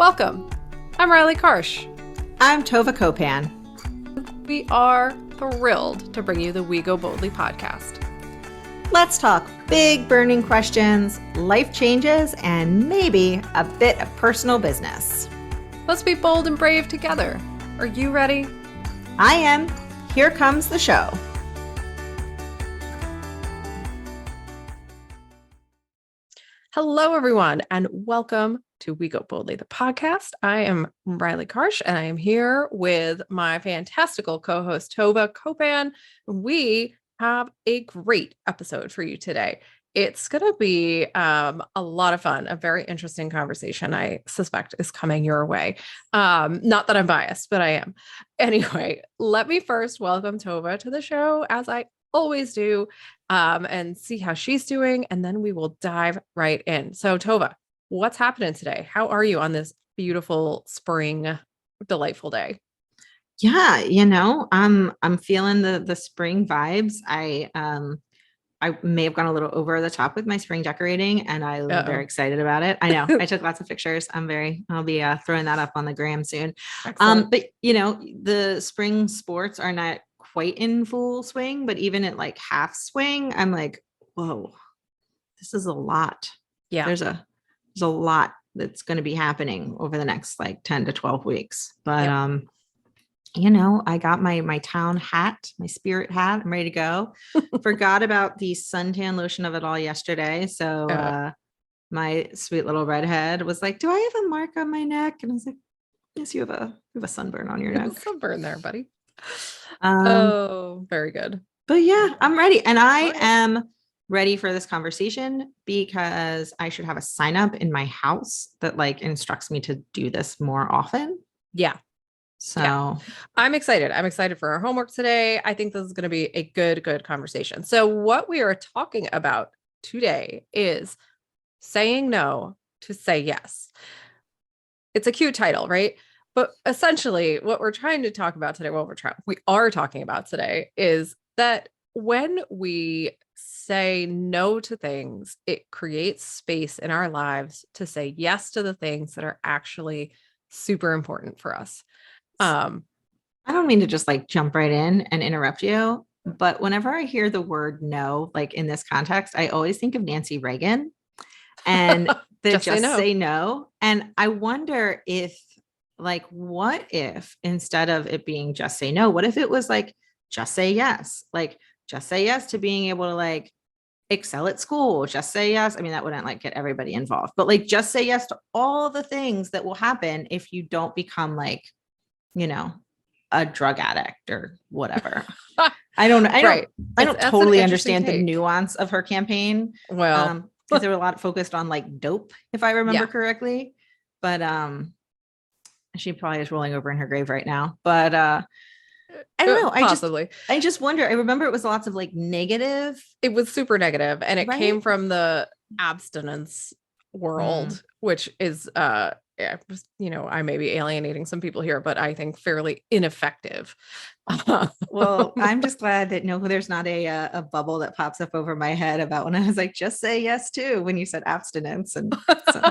Welcome. I'm Rielly Karsh. I'm Tovah Copan. We are thrilled to bring you the We Go Boldly podcast. Let's talk big burning questions, life changes, and maybe a bit of personal business. Let's be bold and brave together. Are you ready? I am. Here comes the show. Hello, everyone, and welcome to We Go Boldly, the podcast. I am Rielly Karsh, and I am here with my fantastical co-host, Tovah Copan. We have a great episode for you today. It's going to be a lot of fun, a very interesting conversation, I suspect, is coming your way. Not that I'm biased, but I am. Anyway, let me first welcome Tovah to the show, as I always do, and see how she's doing, and then we will dive right in. So, Tovah, what's happening today? How are you on this beautiful spring, delightful day? Yeah, I'm feeling the spring vibes. I may have gone a little over the top with my spring decorating, and I'm very excited about it. I know I took lots of pictures. I'll be throwing that up on the gram soon. But the spring sports are not quite in full swing, but even at like half swing, I'm like, whoa, this is a lot. Yeah. There's a lot that's going to be happening over the next like 10 to 12 weeks. But, I got my town hat, my spirit hat. I'm ready to go. Forgot about the suntan lotion of it all yesterday. So, my sweet little redhead was like, do I have a mark on my neck? And I was like, yes, you have a sunburn on your neck. Sunburn there, buddy. Very good. But yeah, I'm ready. And I am ready for this conversation because I should have a sign up in my house that like instructs me to do this more often. Yeah. So I'm excited. I'm excited for our homework today. I think this is going to be a good conversation. So what we are talking about today is saying no to say yes. It's a cute title, right? But essentially what we're trying to talk about today, we are talking about today is that when we say no to things, it creates space in our lives to say yes to the things that are actually super important for us. I don't mean to just like jump right in and interrupt you, but whenever I hear the word no, like in this context, I always think of Nancy Reagan and the just say no. And I wonder if like, what if instead of it being just say no, what if it was like, just say yes, like just say yes to being able to like excel at school, just say yes. I mean, that wouldn't like get everybody involved, but like, just say yes to all the things that will happen if you don't become like, a drug addict or whatever. I don't totally understand the nuance of her campaign. Well, because there were a lot focused on like dope, if I remember correctly, but, she probably is rolling over in her grave right now, but, I don't know. I just wonder. I remember it was lots of like negative. It was super negative, and it came from the abstinence world, which is, I may be alienating some people here, but I think fairly ineffective. Well, I'm just glad that there's not a bubble that pops up over my head about when I was like, just say yes to when you said abstinence. And so.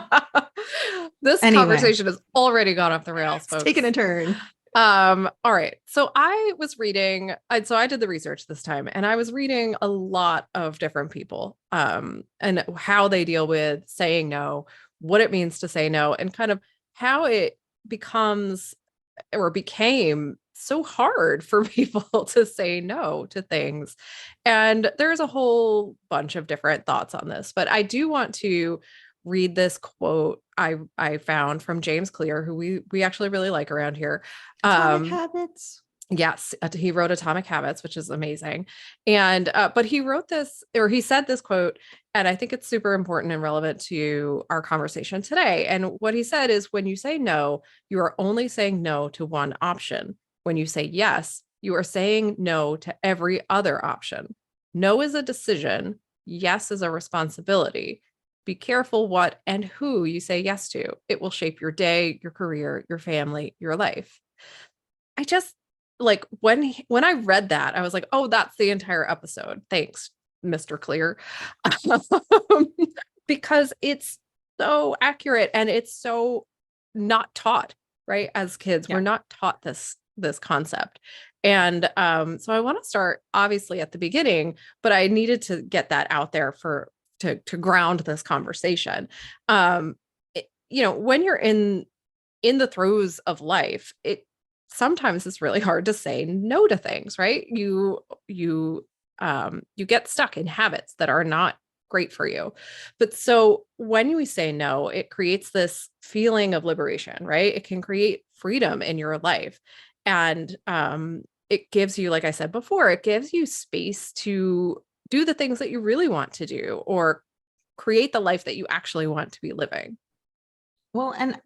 This conversation has already gone off the rails, folks. It's taking a turn. All right. So I was reading, so I did the research this time, and I was reading a lot of different people, and how they deal with saying no, what it means to say no, and kind of how it becomes or became so hard for people to say no to things. And there's a whole bunch of different thoughts on this, but I do want to read this quote I found from James Clear, who we actually really like around here. Atomic Habits. Yes, he wrote Atomic Habits, which is amazing. And but he wrote this, or he said this quote, and I think it's super important and relevant to our conversation today. And what he said is, when you say no, you are only saying no to one option. When you say yes, you are saying no to every other option. No is a decision. Yes is a responsibility. Be careful what and who you say yes to. It will shape your day, your career, your family, your life. I just like when I read that, I was like, oh, that's the entire episode. Thanks, Mr. Clear. Because it's so accurate, and it's so not taught, right? As kids, we're not taught this concept. And so I want to start obviously at the beginning, but I needed to get that out there to ground this conversation. When you're in the throes of life, it sometimes it's really hard to say no to things, right? You get stuck in habits that are not great for you. But so when we say no, it creates this feeling of liberation, right? It can create freedom in your life. And it gives you, like I said before, it gives you space to do the things that you really want to do or create the life that you actually want to be living. Well, and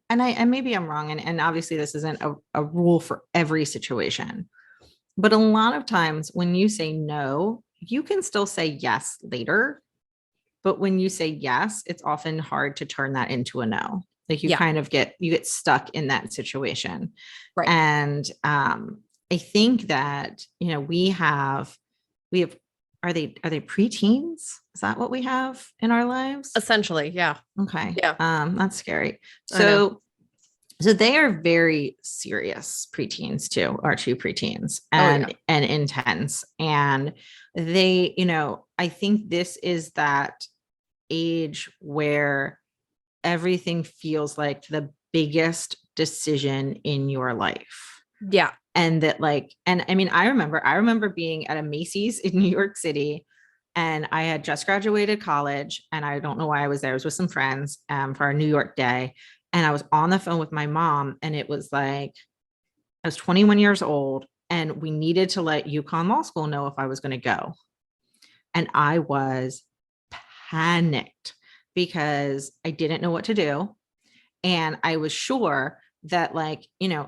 maybe I'm wrong, and obviously this isn't a rule for every situation, but a lot of times when you say no, you can still say yes later. But when you say yes, it's often hard to turn that into a no. Like you Yeah. kind of get stuck in that situation. Right. And I think that, we have, are they preteens? Is that what we have in our lives? Essentially, yeah. Okay. Yeah. That's scary. So they are very serious preteens too, our two preteens, and intense. And they, I think this is that age where everything feels like the biggest decision in your life. Yeah. And that and I mean, I remember being at a Macy's in New York City, and I had just graduated college, and I don't know why I was there. I was with some friends for our New York day. And I was on the phone with my mom, and it was like, I was 21 years old, and we needed to let UConn Law School know if I was going to go. And I was panicked because I didn't know what to do. And I was sure that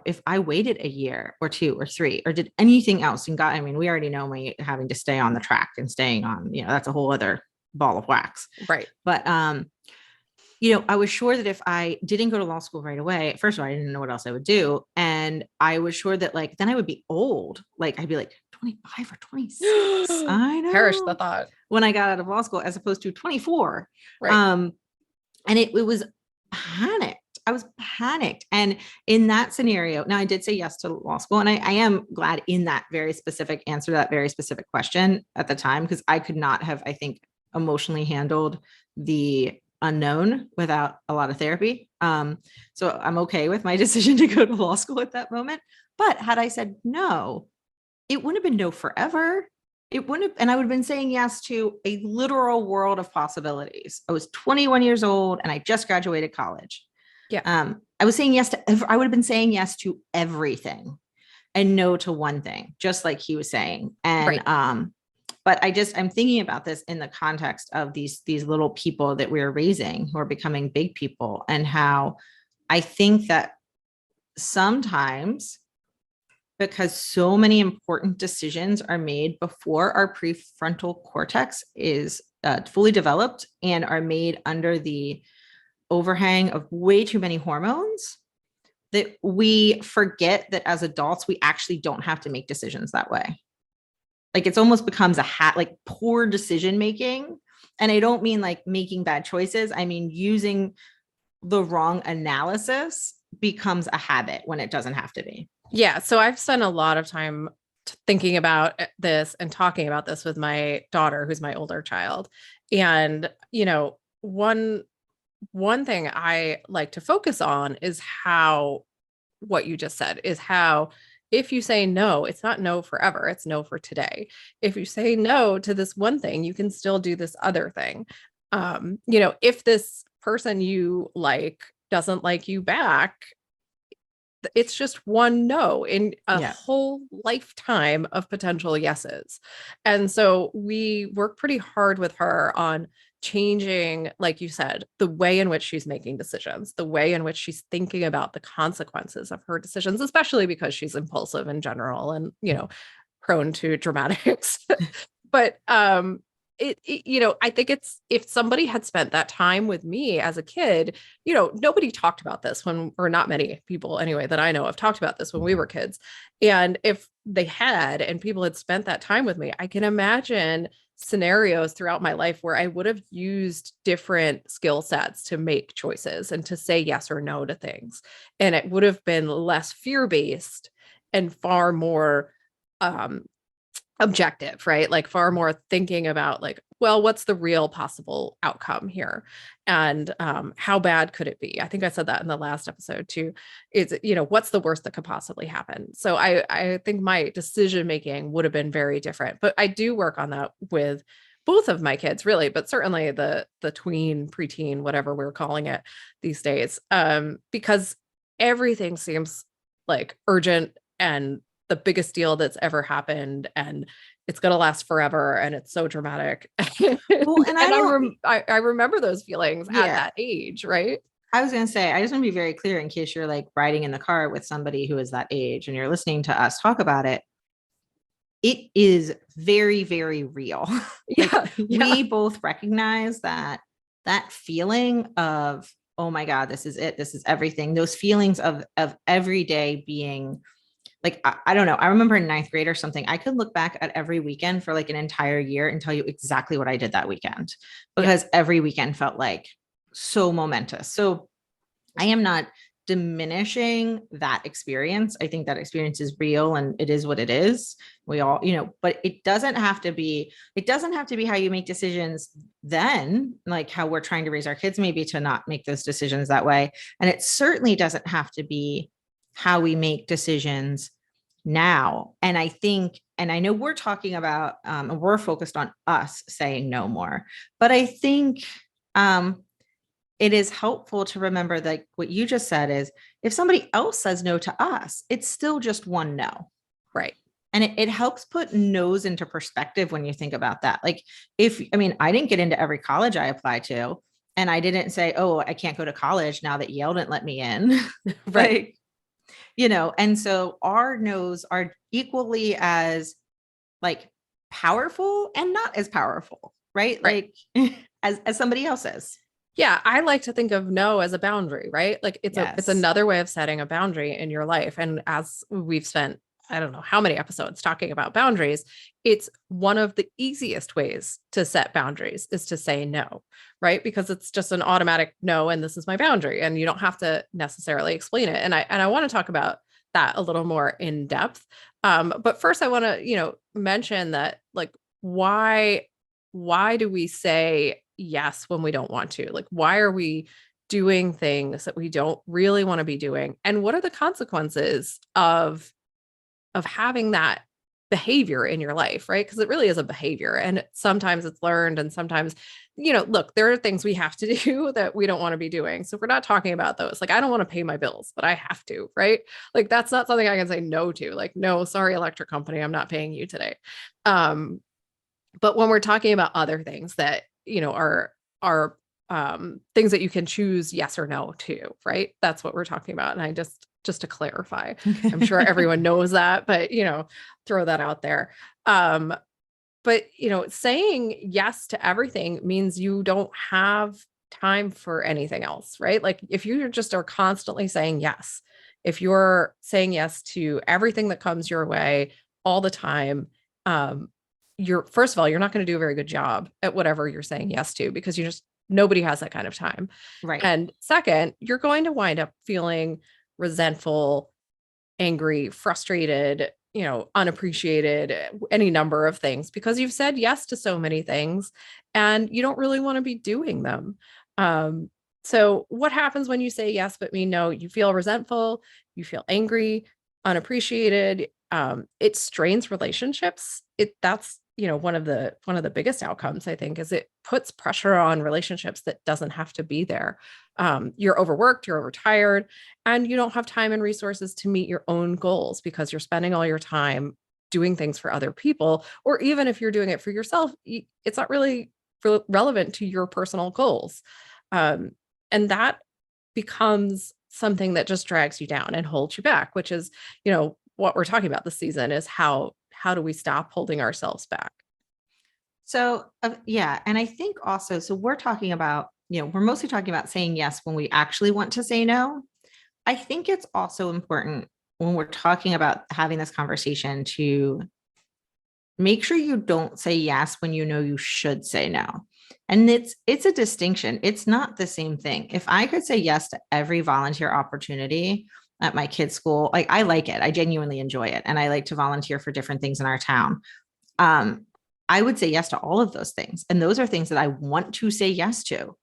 if I waited a year or two or three or did anything else and we already know me having to stay on the track and staying on, that's a whole other ball of wax. Right. But, I was sure that if I didn't go to law school right away, first of all, I didn't know what else I would do. And I was sure that then I would be old. I'd be 25 or 26. I know. Perish the thought. When I got out of law school, as opposed to 24. Right. And it was panicked. I was panicked. And in that scenario, now I did say yes to law school. And I am glad in that very specific answer to that very specific question at the time, because I could not have, I think, emotionally handled the unknown without a lot of therapy. So I'm okay with my decision to go to law school at that moment. But had I said no, it wouldn't have been no forever. It wouldn't have, and I would have been saying yes to a literal world of possibilities. I was 21 years old and I just graduated college. Yeah. I was saying yes to, I would have been saying yes to everything and no to one thing, just like he was saying. And, but I'm thinking about this in the context of these little people that we're raising who are becoming big people, and how I think that sometimes, because so many important decisions are made before our prefrontal cortex is fully developed and are made under the overhang of way too many hormones, that we forget that as adults, we actually don't have to make decisions that way. It's almost becomes poor decision making. And I don't mean making bad choices. I mean, using the wrong analysis becomes a habit when it doesn't have to be. Yeah. So I've spent a lot of time thinking about this and talking about this with my daughter, who's my older child. And, one thing I like to focus on is how what you just said is how if you say no, it's not no forever, it's no for today. If you say no to this one thing, you can still do this other thing. If this person you like doesn't like you back, it's just one no in a whole lifetime of potential yeses. And so we work pretty hard with her on changing, like you said, the way in which she's making decisions, the way in which she's thinking about the consequences of her decisions, especially because she's impulsive in general and, prone to dramatics. But I think it's, if somebody had spent that time with me as a kid, nobody talked about this or not many people anyway that I know have talked about this when we were kids. And if they had, and people had spent that time with me, I can imagine scenarios throughout my life where I would have used different skill sets to make choices and to say yes or no to things. And it would have been less fear-based and far more um, objective, right? Like far more thinking about like, well, what's the real possible outcome here? And how bad could it be? I think I said that in the last episode too. Is, what's the worst that could possibly happen? So I think my decision making would have been very different. But I do work on that with both of my kids, really, but certainly the tween, preteen, whatever we're calling it these days. Because everything seems like urgent and the biggest deal that's ever happened, and it's going to last forever, and it's so dramatic. Well, and I remember those feelings at that age, right? I was going to say, I just want to be very clear in case you're like riding in the car with somebody who is that age and you're listening to us talk about it. It is very, very real. We both recognize that feeling of, oh my God, this is it. This is everything. Those feelings of every day being like, I don't know. I remember in ninth grade or something, I could look back at every weekend for like an entire year and tell you exactly what I did that weekend, because every weekend felt like so momentous. So I am not diminishing that experience. I think that experience is real and it is what it is. We all, but it doesn't have to be how you make decisions then, like how we're trying to raise our kids, maybe to not make those decisions that way. And it certainly doesn't have to be how we make decisions now. And I think, and I know we're talking about, we're focused on us saying no more, but I think it is helpful to remember that what you just said is if somebody else says no to us, it's still just one no. Right. And it helps put no's into perspective when you think about that. Like I didn't get into every college I applied to, and I didn't say, oh, I can't go to college now that Yale didn't let me in. Right. And so our no's are equally as like powerful and not as powerful, right? Like as somebody else's. Yeah, I like to think of no as a boundary, right? Like it's another way of setting a boundary in your life. And as we've spent, I don't know how many episodes talking about boundaries, it's one of the easiest ways to set boundaries is to say no, right? Because it's just an automatic no, and this is my boundary, and you don't have to necessarily explain it. And I want to talk about that a little more in depth. But first I want to, mention that like why do we say yes when we don't want to? Like, why are we doing things that we don't really want to be doing? And what are the consequences of having that behavior in your life, right? Because it really is a behavior, and sometimes it's learned, and sometimes, look, there are things we have to do that we don't want to be doing. So if we're not talking about those, like I don't want to pay my bills, but I have to, right? Like that's not something I can say no to. Like, no, sorry, electric company, I'm not paying you today. But when we're talking about other things that, are things that you can choose yes or no to, right? That's what we're talking about. And I just to clarify, I'm sure everyone knows that, but, throw that out there. But, saying yes to everything means you don't have time for anything else, right? Like if you just are constantly saying yes, if you're saying yes to everything that comes your way all the time, first of all, you're not going to do a very good job at whatever you're saying yes to, because nobody has that kind of time. Right. And second, you're going to wind up feeling resentful, angry, frustrated, unappreciated, any number of things, because you've said yes to so many things and you don't really want to be doing them. So what happens when you say yes but mean no? You feel resentful, you feel angry, unappreciated. It strains relationships. That's one of the biggest outcomes, I think, is it puts pressure on relationships that doesn't have to be there. You're overworked, you're overtired, and you don't have time and resources to meet your own goals because you're spending all your time doing things for other people. Or even if you're doing it for yourself, it's not really relevant to your personal goals. And that becomes something that just drags you down and holds you back, which is, what we're talking about this season is how do we stop holding ourselves back? So, yeah. And I think also, so we're talking about, we're mostly talking about saying yes when we actually want to say no. I think it's also important when we're talking about having this conversation to make sure you don't say yes when you know you should say no. And it's a distinction. It's not the same thing. If I could say yes to every volunteer opportunity at my kids' school, like I like it. I genuinely enjoy it. And I like to volunteer for different things in our town. Um, I would say yes to all of those things. And those are things that I want to say yes to.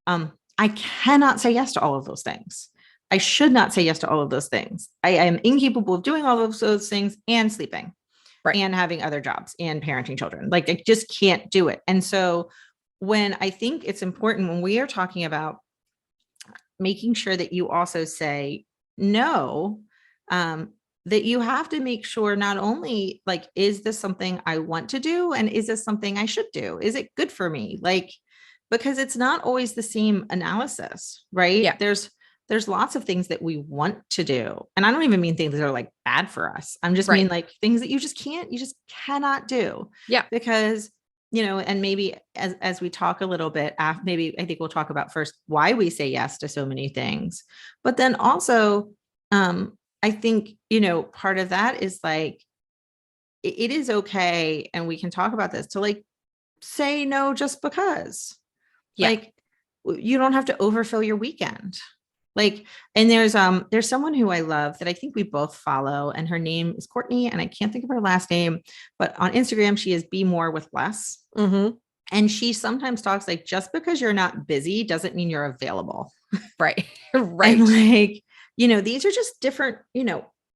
I cannot say yes to all of those things. I should not say yes to all of those things. I am incapable of doing all of those things and sleeping Right. and having other jobs and parenting children. Like I just can't do it. And so when I think it's important when we are talking about making sure that you also say no, that you have to make sure not only like, is this something I want to do? And is this something I should do? Is it good for me? Like, because it's not always the same analysis, right? Yeah. There's lots of things that we want to do. And I don't even mean things that are like bad for us. I'm just Right. mean like things that you just cannot do. Yeah. Because, and maybe as we talk a little bit, maybe I think we'll talk about first why we say yes to so many things. But then also, I think, part of that is like, it is okay. And we can talk about this to like say no just because. Yeah. Like you don't have to overfill your weekend. Like, and there's someone who I love that I think we both follow, and her name is Courtney, and I can't think of her last name, but on Instagram, she is Be More with Less. Mm-hmm. And she sometimes talks like, just because you're not busy doesn't mean you're available. Right. Right. And like, these are just different,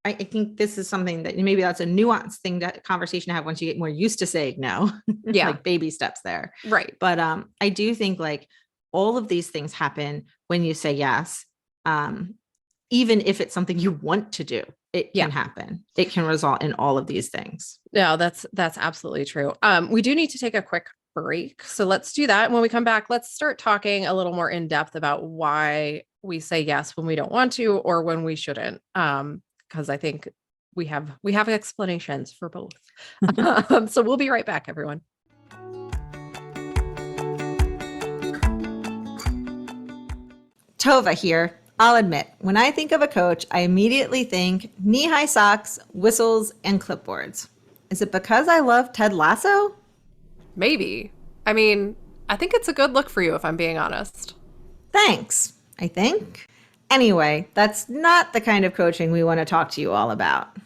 I think this is something that maybe that's a nuanced thing that conversation to have once you get more used to saying no. Yeah. Like baby steps there. Right. But I do think like all of these things happen when you say yes. Even if it's something you want to do, it can happen. It can result in all of these things. No, that's absolutely true. We do need to take a quick break. So let's do that. And when we come back, let's start talking a little more in depth about why we say yes when we don't want to or when we shouldn't. Because I think we have explanations for both. So we'll be right back, everyone. Tovah here. I'll admit, when I think of a coach, I immediately think knee-high socks, whistles, and clipboards. Is it because I love Ted Lasso? Maybe. I mean, I think it's a good look for you, if I'm being honest. Thanks, I think. Anyway, that's not the kind of coaching we want to talk to you all about.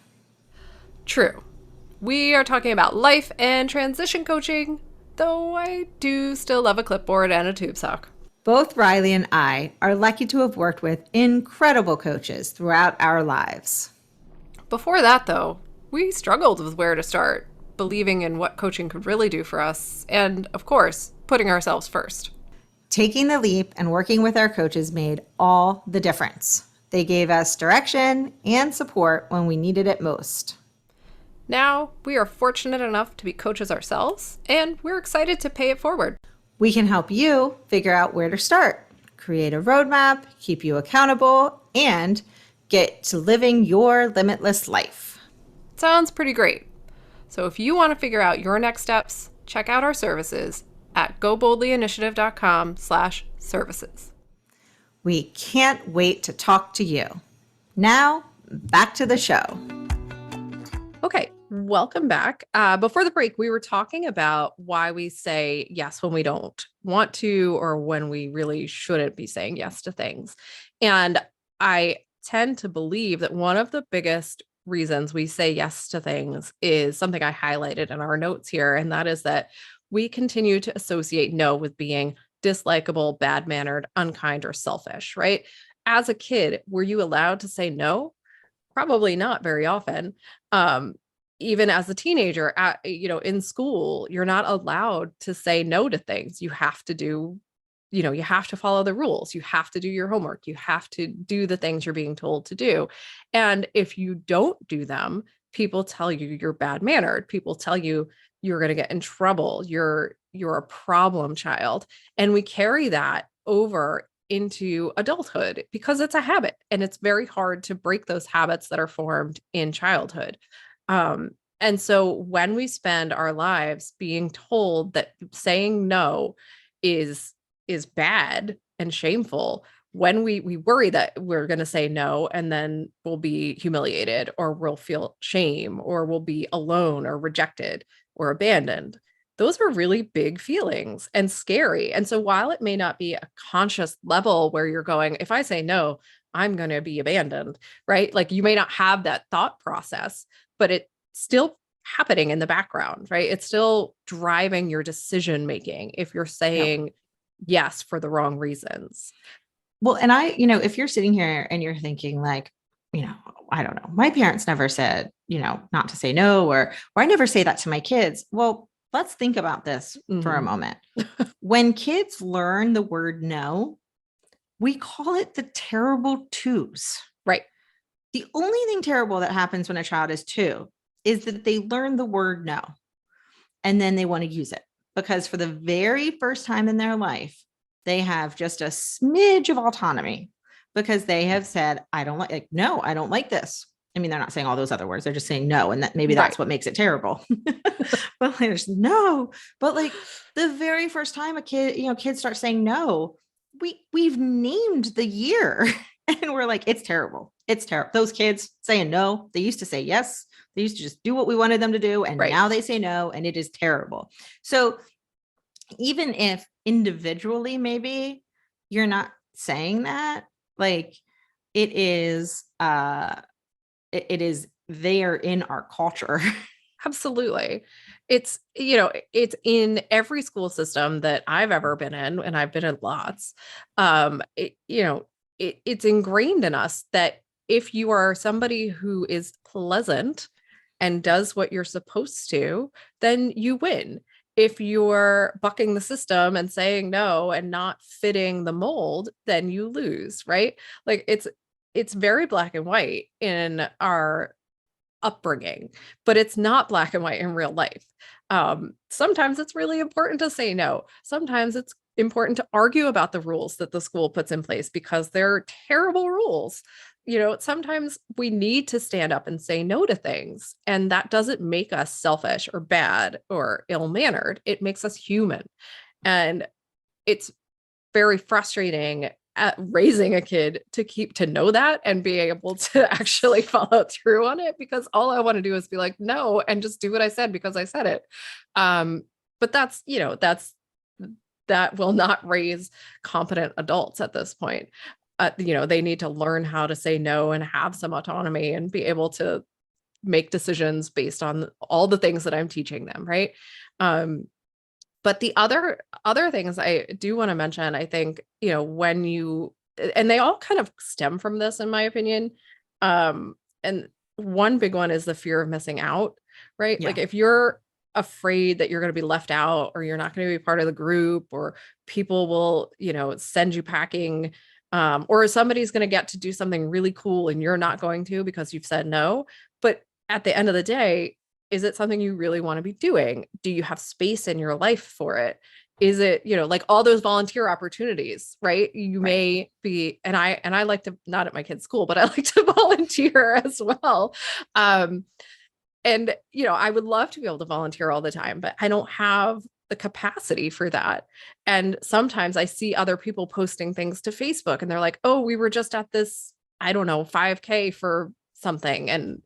True. We are talking about life and transition coaching, though I do still love a clipboard and a tube sock. Both Rielly and I are lucky to have worked with incredible coaches throughout our lives. Before that, though, we struggled with where to start, believing in what coaching could really do for us, and, of course, putting ourselves first. Taking the leap and working with our coaches made all the difference. They gave us direction and support when we needed it most. Now, we are fortunate enough to be coaches ourselves, and we're excited to pay it forward. We can help you figure out where to start, create a roadmap, keep you accountable, and get to living your limitless life. Sounds pretty great. So if you want to figure out your next steps, check out our services at goboldlyinitiative.com/services. We can't wait to talk to you. Now, back to the show. Okay, welcome back. Before the break, we were talking about why we say yes when we don't want to or when we really shouldn't be saying yes to things. And I tend to believe that one of the biggest reasons we say yes to things is something I highlighted in our notes here, and that is that we continue to associate no with being dislikable, bad-mannered, unkind, or selfish, right? As a kid, were you allowed to say no? Probably not very often. Even as a teenager, in school, you're not allowed to say no to things. You have to do, you have to follow the rules. You have to do your homework. You have to do the things you're being told to do. And if you don't do them, people tell you you're bad-mannered. People tell you you're going to get in trouble. You're a problem child. And we carry that over into adulthood because it's a habit, and it's very hard to break those habits that are formed in childhood. And so when we spend our lives being told that saying no is bad and shameful, when we worry that we're going to say no and then we'll be humiliated or we'll feel shame or we'll be alone or rejected, or abandoned. Those are really big feelings and scary. And so while it may not be a conscious level where you're going, if I say no, I'm going to be abandoned, right? Like you may not have that thought process, but it's still happening in the background, right? It's still driving your decision making if you're Yep. saying yes for the wrong reasons. Well, and if you're sitting here and you're thinking like, I don't know, my parents never said, not to say no, or I never say that to my kids. Well, let's think about this for a Mhm. moment. When kids learn the word no, we call it the terrible twos. Right. The only thing terrible that happens when a child is two is that they learn the word no and then they want to use it because for the very first time in their life, they have just a smidge of autonomy because they have said, I don't like no, I don't like this. I mean, they're not saying all those other words. They're just saying no. And that maybe Right. that's what makes it terrible. But there's no, but like the very first time a kid, kids start saying no, we've named the year and we're like, it's terrible. It's terrible. Those kids saying no, they used to say yes. They used to just do what we wanted them to do. And Right. now they say no, and it is terrible. So even if individually, maybe you're not saying that, like it is, it is there in our culture. Absolutely. It's, it's in every school system that I've ever been in, and I've been in lots. It's ingrained in us that if you are somebody who is pleasant and does what you're supposed to, then you win. If you're bucking the system and saying no and not fitting the mold, then you lose, right? Like it's very black and white in our upbringing, but it's not black and white in real life. Sometimes it's really important to say no. Sometimes it's important to argue about the rules that the school puts in place because they're terrible rules. Sometimes we need to stand up and say no to things, and that doesn't make us selfish or bad or ill-mannered. It makes us human. And it's very frustrating at raising a kid to know that and be able to actually follow through on it, because all I want to do is be like no and just do what I said because I said it. But that will not raise competent adults at this point. They need to learn how to say no and have some autonomy and be able to make decisions based on all the things that I'm teaching them, right? But the other things I do want to mention, I think, when you, and they all kind of stem from this, in my opinion. And one big one is the fear of missing out, right? Yeah. Like if you're afraid that you're going to be left out, or you're not going to be part of the group, or people will, send you packing, or somebody's going to get to do something really cool and you're not going to because you've said no. But at the end of the day, is it something you really want to be doing? Do you have space in your life for it? Is it, like all those volunteer opportunities, right? You Right. may be, and I like to, not at my kid's school, but I like to volunteer as well. And I would love to be able to volunteer all the time, but I don't have the capacity for that. And sometimes I see other people posting things to Facebook and they're like, oh, we were just at this, I don't know, 5K for something. And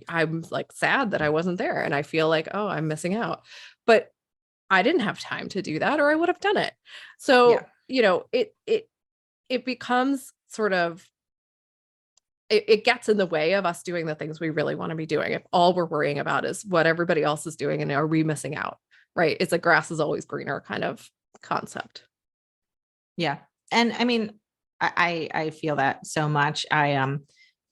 I'm like sad that I wasn't there. And I feel like, oh, I'm missing out. But I didn't have time to do that, or I would have done it. Yeah. So, it becomes sort of, it gets in the way of us doing the things we really want to be doing if all we're worrying about is what everybody else is doing and are we missing out, right? It's a grass is always greener kind of concept. Yeah. And I mean, I feel that so much.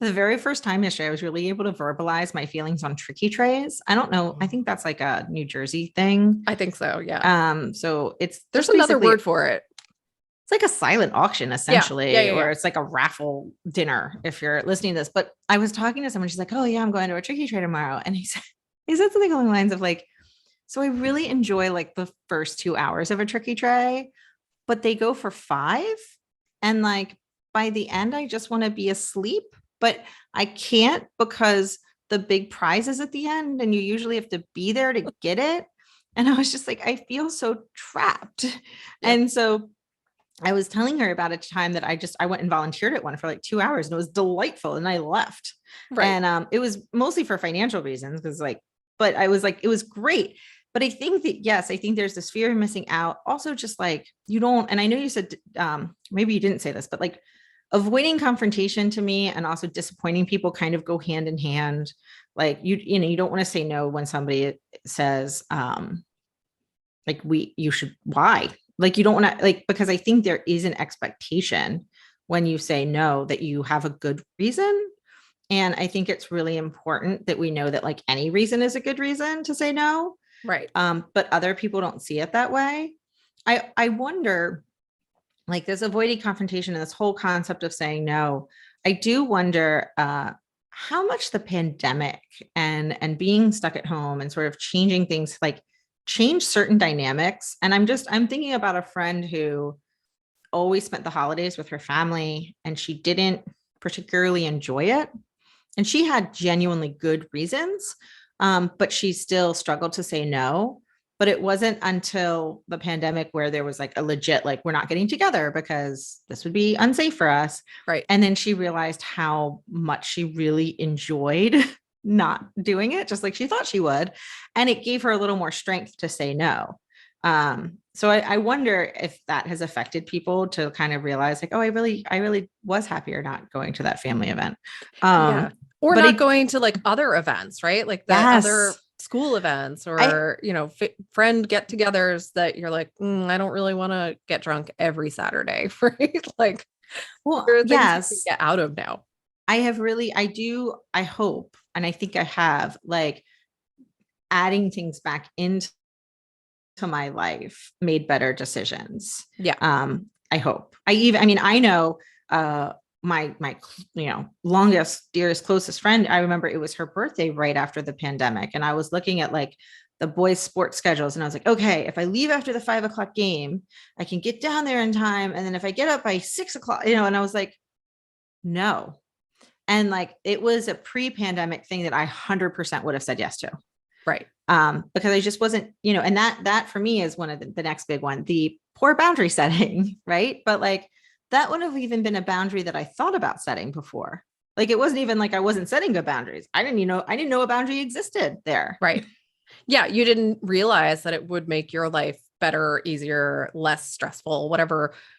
The very first time yesterday, I was really able to verbalize my feelings on tricky trays. I don't know. I think that's like a New Jersey thing. I think so. Yeah. So it's There's just another basically, word for it. it's like a silent auction Yeah. Yeah. essentially, Yeah. or Yeah. it's like a raffle dinner if you're listening to this. But I was talking to someone, she's like, oh yeah, I'm going to a tricky tray tomorrow. And he said something along the lines of like, so I really enjoy like the first 2 hours of a tricky tray, but they go for 5. And like by the end, I just want to be asleep, but I can't because the big prize is at the end and you usually have to be there to get it. And I was just like, I feel so trapped. Yep. And so I was telling her about a time that I went and volunteered at one for like 2 hours and it was delightful. And I left. Right. And it was mostly for financial reasons because like, but I was like, it was great. But I think that, yes, I think there's this fear of missing out. Also, just like you don't, and I know you said, maybe you didn't say this, but like avoiding confrontation to me and also disappointing people kind of go hand in hand. Like you don't want to say no when somebody says, like you should, why? Like you don't want to, like, because I think there is an expectation when you say no that you have a good reason. And I think it's really important that we know that like any reason is a good reason to say no. Right. But other people don't see it that way. I wonder, like this avoiding confrontation and this whole concept of saying no, I do wonder how much the pandemic and being stuck at home and sort of changing things, like change certain dynamics. And I'm thinking about a friend who always spent the holidays with her family and she didn't particularly enjoy it. And she had genuinely good reasons, but she still struggled to say no. But it wasn't until the pandemic where there was like a legit, like, we're not getting together because this would be unsafe for us. Right. And then she realized how much she really enjoyed not doing it, just like she thought she would. And it gave her a little more strength to say no. So I wonder if that has affected people to kind of realize like, oh, I really was happier not going to that family event. Yeah. Or But not going to like other events, right? Like the other yes, school events or, friend get-togethers that you're like, I don't really want to get drunk every Saturday, right? Like well, there are things you can yes, get out of now. I hope, and I think I have, like, adding things back into my life made better decisions. Yeah. I hope. I know my longest, dearest, closest friend, I remember it was her birthday right after the pandemic. And I was looking at like the boys' sports schedules. And I was like, okay, if I leave after the 5 o'clock game, I can get down there in time. And then if I get up by 6 o'clock, and I was like, no. And like, it was a pre-pandemic thing that I 100% would have said yes to. Right. Because I just wasn't, and that for me is one of the next big one, the poor boundary setting, right? But like, that would have even been a boundary that I thought about setting before. Like, it wasn't even like I wasn't setting good boundaries. I didn't know a boundary existed there. Right. Yeah. You didn't realize that it would make your life better, easier, less stressful,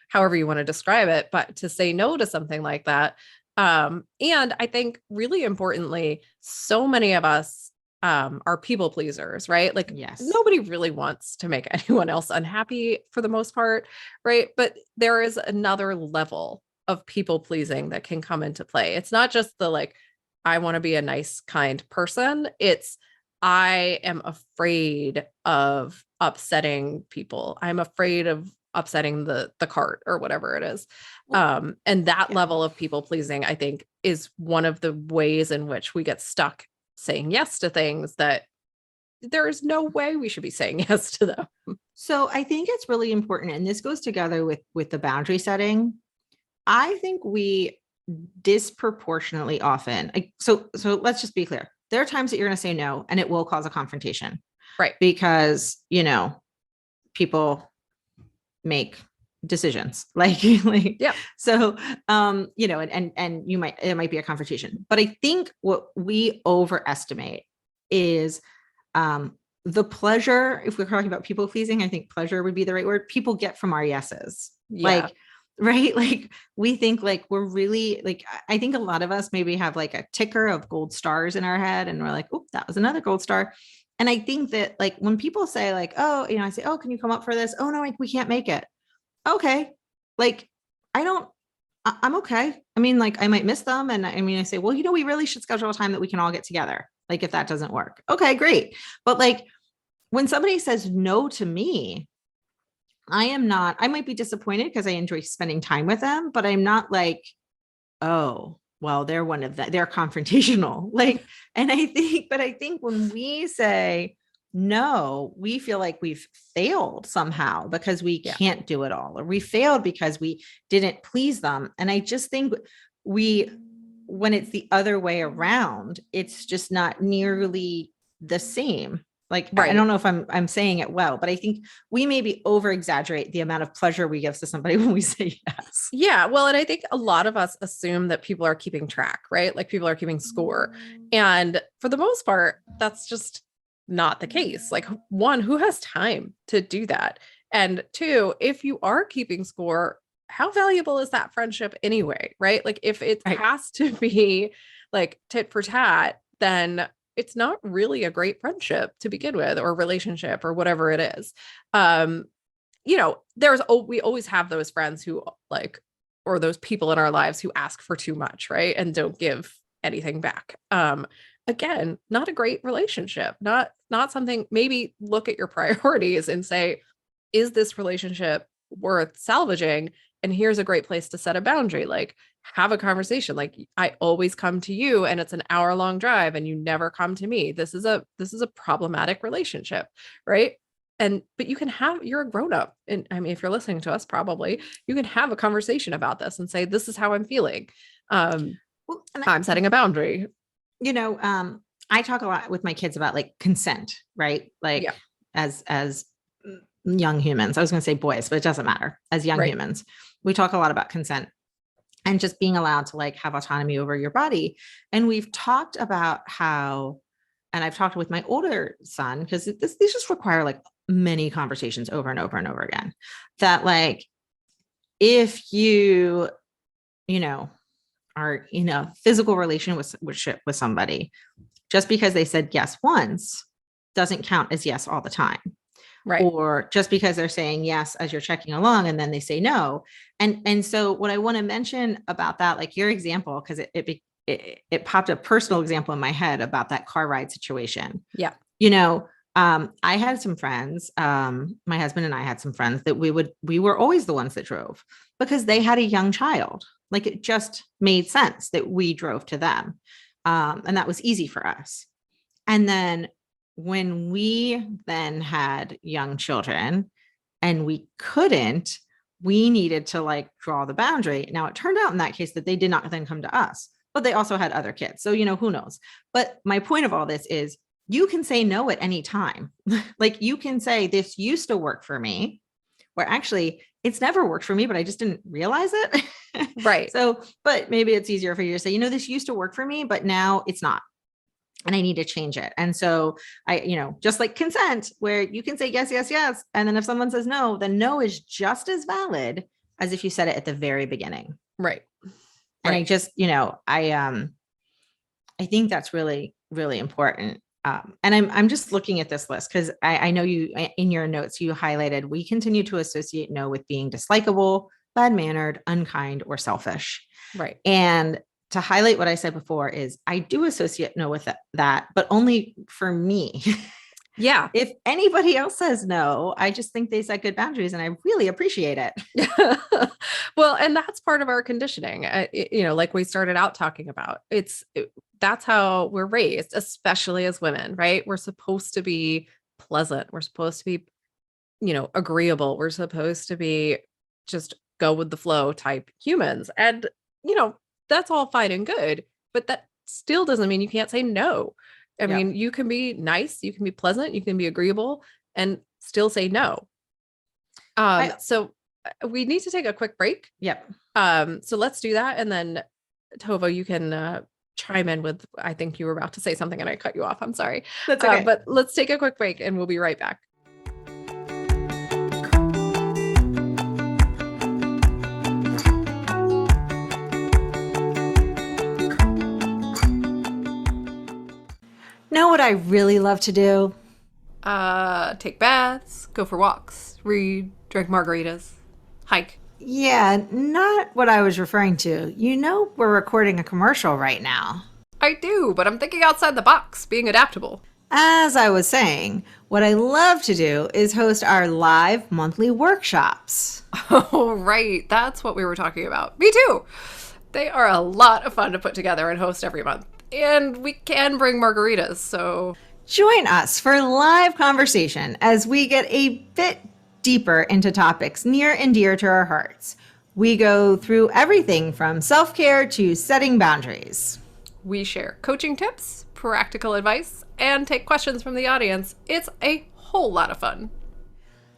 however you want to describe it. But to say no to something like that. And I think really importantly, so many of us are people pleasers, right? Like Yes. nobody really wants to make anyone else unhappy for the most part, right? But there is another level of people pleasing that can come into play. It's not just the like, I want to be a nice, kind person. It's I am afraid of upsetting people. I'm afraid of upsetting the cart or whatever it is. And that level of people pleasing, I think, is one of the ways in which we get stuck saying yes to things that there is no way we should be saying yes to them. So I think it's really important, and this goes together with the boundary setting. I think we disproportionately often, so let's just be clear. There are times that you're going to say no, and it will cause a confrontation. Right. Because, people make decisions yeah. So, and it might be a confrontation, but I think what we overestimate is, the pleasure, if we're talking about people pleasing, I think pleasure would be the right word, people get from our yeses. Yeah. Like, right. Like we think like we're really like, I think a lot of us maybe have like a ticker of gold stars in our head and we're like, oh, that was another gold star. And I think that like when people say like, oh, I say, oh, can you come up for this? Oh no, we can't make it. Okay. Like, I'm okay. I mean, like I might miss them. And I say, well, we really should schedule a time that we can all get together. Like if that doesn't work. Okay, great. But like when somebody says no to me, I might be disappointed because I enjoy spending time with them, but I'm not like, oh, well, they're they're confrontational. Like, and I think when we say no, we feel like we've failed somehow because we can't do it all, or we failed because we didn't please them. And I just think when it's the other way around, it's just not nearly the same. Like, right. I don't know if I'm saying it well, but I think we maybe over exaggerate the amount of pleasure we give to somebody when we say yes. Yeah. Well, and I think a lot of us assume that people are keeping track, right? Like people are keeping score. And for the most part, that's just not the case. Like, one, who has time to do that? And two, if you are keeping score, how valuable is that friendship anyway? Right. Like, if it has to be like tit for tat, then it's not really a great friendship to begin with, or relationship, or whatever it is. You know, we always have those friends who like, or those people in our lives who ask for too much, right? And don't give anything back. Again, not a great relationship, not something. Maybe look at your priorities and say, is this relationship worth salvaging? And here's a great place to set a boundary. Like, have a conversation. Like, I always come to you and it's an hour-long drive and you never come to me. This is a problematic relationship, right? But you're a grown up. And I mean, if you're listening to us, probably you can have a conversation about this and say, this is how I'm feeling. I'm setting a boundary. You know, I talk a lot with my kids about like consent, right? Like, as young humans, I was going to say boys, but it doesn't matter. As young humans, we talk a lot about consent and just being allowed to like have autonomy over your body. And we've talked about how, and I've talked with my older son, because these just require like many conversations over and over and over again, that like, if you know, are in a physical relationship with somebody, just because they said yes once doesn't count as yes all the time. Right. Or just because they're saying yes as you're checking along and then they say no. And so what I want to mention about that, like your example, because it popped a personal example in my head about that car ride situation. Yeah. You know, I had some friends, my husband and I had some friends that we were always the ones that drove because they had a young child. Like, it just made sense that we drove to them. And that was easy for us. And then when we then had young children and we needed to like draw the boundary. Now, it turned out in that case that they did not then come to us, but they also had other kids. So, you know, who knows? But my point of all this is you can say no at any time. Like, you can say, this used to work for me, where actually it's never worked for me, but I just didn't realize it. Right. So, but maybe it's easier for you to say, you know, this used to work for me, but now it's not. And I need to change it. And so just like consent, where you can say yes, yes, yes. And then if someone says no, then no is just as valid as if you said it at the very beginning. Right. And I just, I think that's really, really important. And I'm just looking at this list because I know you, in your notes, you highlighted, we continue to associate no with being dislikable, bad-mannered, unkind, or selfish. Right. And to highlight what I said before is I do associate no with that, but only for me. Yeah. If anybody else says no, I just think they set good boundaries and I really appreciate it. Well, and that's part of our conditioning, like we started out talking about. That's how we're raised, especially as women, right? We're supposed to be pleasant. We're supposed to be, agreeable. We're supposed to be just go with the flow type humans. And, that's all fine and good, but that still doesn't mean you can't say no. I mean, you can be nice, you can be pleasant, you can be agreeable and still say no. So we need to take a quick break. Yep. So let's do that. And then Tovah, you can chime in with, I think you were about to say something and I cut you off. I'm sorry. That's okay. But let's take a quick break and we'll be right back. Know what I really love to do? Take baths, go for walks, read, drink margaritas, hike. Yeah, not what I was referring to. You know, we're recording a commercial right now. I do, but I'm thinking outside the box, being adaptable. As I was saying, what I love to do is host our live monthly workshops. Oh, right. That's what we were talking about. Me too. They are a lot of fun to put together and host every month. And we can bring margaritas, so... Join us for live conversation as we get a bit deeper into topics near and dear to our hearts. We go through everything from self-care to setting boundaries. We share coaching tips, practical advice, and take questions from the audience. It's a whole lot of fun.